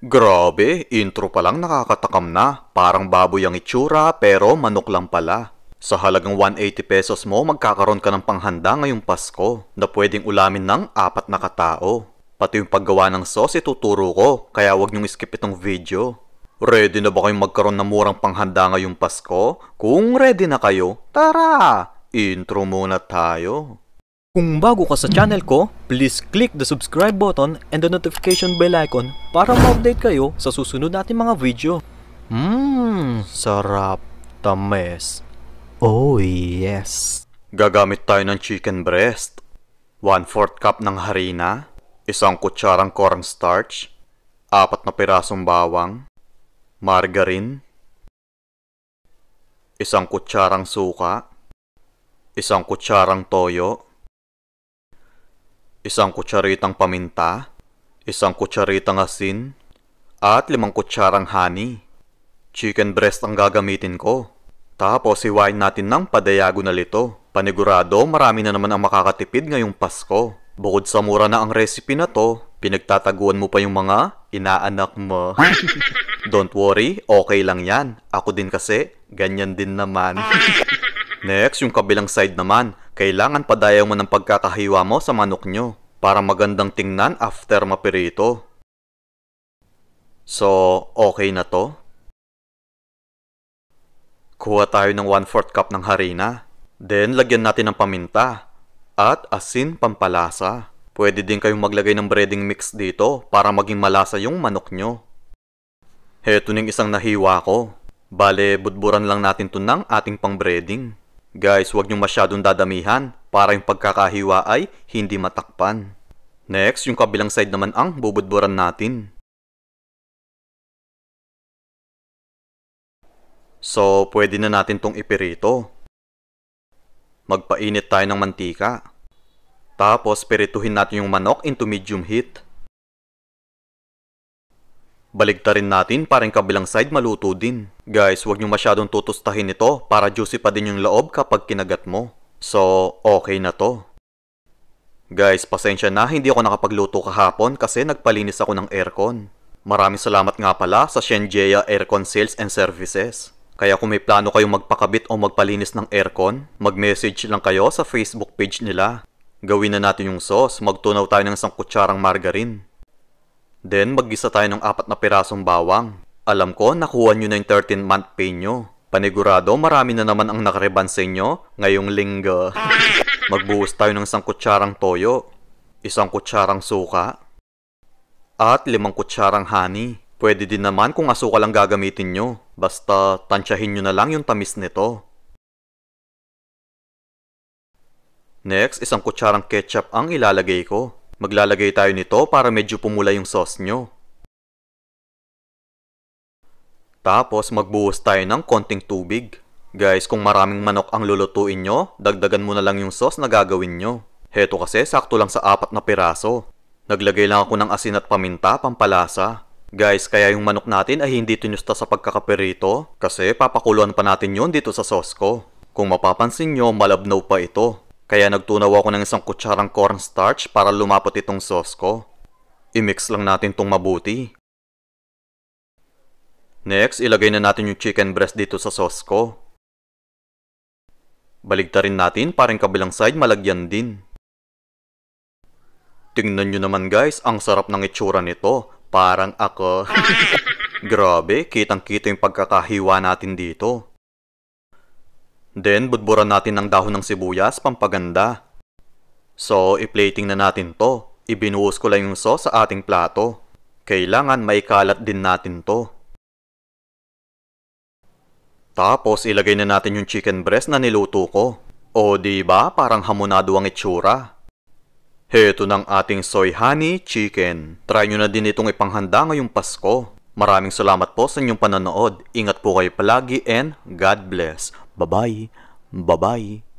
Grabe, intro pa lang nakakatakam na. Parang baboy ang itsura pero manok lang pala. Sa halagang 180 pesos mo, magkakaroon ka ng panghanda ngayong Pasko na pwedeng ulamin ng 4 na katao. Pati yung paggawa ng sauce ituturo ko, kaya wag niyong skip itong video. Ready na ba kayong magkaroon ng murang panghanda ngayong Pasko? Kung ready na kayo, tara! Intro muna tayo. Kung bago ka sa channel ko, please click the subscribe button and the notification bell icon para ma-update kayo sa susunod nating mga video. Sarap. Tamis. Oh yes. Gagamit tayo ng chicken breast, 1/4 cup ng harina, 1 kutsarang cornstarch, 4 na pirasong bawang, margarine, 1 kutsarang suka, 1 kutsarang toyo, 1 kutsaritang paminta, 1 kutsaritang asin, at 5 kutsarang honey. Chicken breast ang gagamitin ko. Tapos hiwain natin ng padiagonal ito. Panigurado marami na naman ang makakatipid ngayong Pasko. Bukod sa mura na ang recipe na to, pinagtataguan mo pa yung mga inaanak mo. Don't worry, okay lang yan. Ako din kasi, ganyan din naman. Next, yung kabilang side naman. Kailangan padayaw mo ng pagkakahiwa mo sa manok nyo para magandang tingnan after mapirito. So, okay na to? Kuha tayo ng 1/4 cup ng harina. Then, lagyan natin ng paminta at asin pampalasa. Pwede din kayong maglagay ng breading mix dito para maging malasa yung manok nyo. Heto ning isang nahiwa ko. Bale, budburan lang natin to ng ating pang breading. Guys, huwag nyo masyadong dadamihan para yung pagkakahiwa ay hindi matakpan. Next, yung kabilang side naman ang bubudburan natin. So, pwede na natin tong ipirito. Magpainit tayo ng mantika. Tapos, pirituhin natin yung manok into medium heat. Baligtarin natin para yung kabilang side maluto din. Guys, huwag nyo masyadong tutustahin ito para juicy pa din yung loob kapag kinagat mo. So, okay na to. Guys, pasensya na hindi ako nakapagluto kahapon kasi nagpalinis ako ng aircon. Maraming salamat nga pala sa Shenjea Aircon Sales and Services. Kaya kung may plano kayong magpakabit o magpalinis ng aircon, mag-message lang kayo sa Facebook page nila. Gawin na natin yung sauce. Magtunaw tayo ng 1 kutsarang margarine. Then, maggisa tayo ng 4 na pirasong bawang. Alam ko, nakuha nyo na yung 13-month pay nyo. Panigurado, marami na naman ang nakareban sa inyo ngayong linggo. Magbuhos tayo ng 1 kutsarang toyo, 1 kutsarang suka, at 5 kutsarang honey. Pwede din naman kung asukal lang gagamitin nyo. Basta, tansyahin nyo na lang yung tamis nito. Next, 1 kutsarang ketchup ang ilalagay ko. Maglalagay tayo nito para medyo pumula yung sauce nyo. Tapos magbuhos tayo ng konting tubig. Guys, kung maraming manok ang lulutuin nyo, dagdagan mo na lang yung sauce na gagawin nyo. Heto kasi sakto lang sa 4 na piraso. Naglagay lang ako ng asin at paminta pampalasa. Guys, kaya yung manok natin ay hindi tinusta sa pagkakapirito kasi papakuluan pa natin yon dito sa sauce ko. Kung mapapansin nyo, malabnaw pa ito. Kaya nagtunaw ako ng 1 kutsarang cornstarch para lumapot itong sauce ko. I-mix lang natin itong mabuti. Next, ilagay na natin yung chicken breast dito sa sauce ko. Baligtarin natin para yung kabilang side malagyan din. Tingnan nyo naman guys, ang sarap ng itsura nito. Parang ako. Grabe, kitang-kita yung pagkakahiwa natin dito. Then, budburan natin ng dahon ng sibuyas, pampaganda. So, i-plating na natin to. Ibinuhos ko lang yung sauce sa ating plato. Kailangan maikalat din natin to. Tapos, ilagay na natin yung chicken breast na niluto ko. O, diba? Parang hamonado ang itsura. Heto ng ating soy honey chicken. Try nyo na din itong ipanghanda ngayong Pasko. Maraming salamat po sa inyong panonood. Ingat po kayo palagi and God bless. Bye-bye. Bye-bye.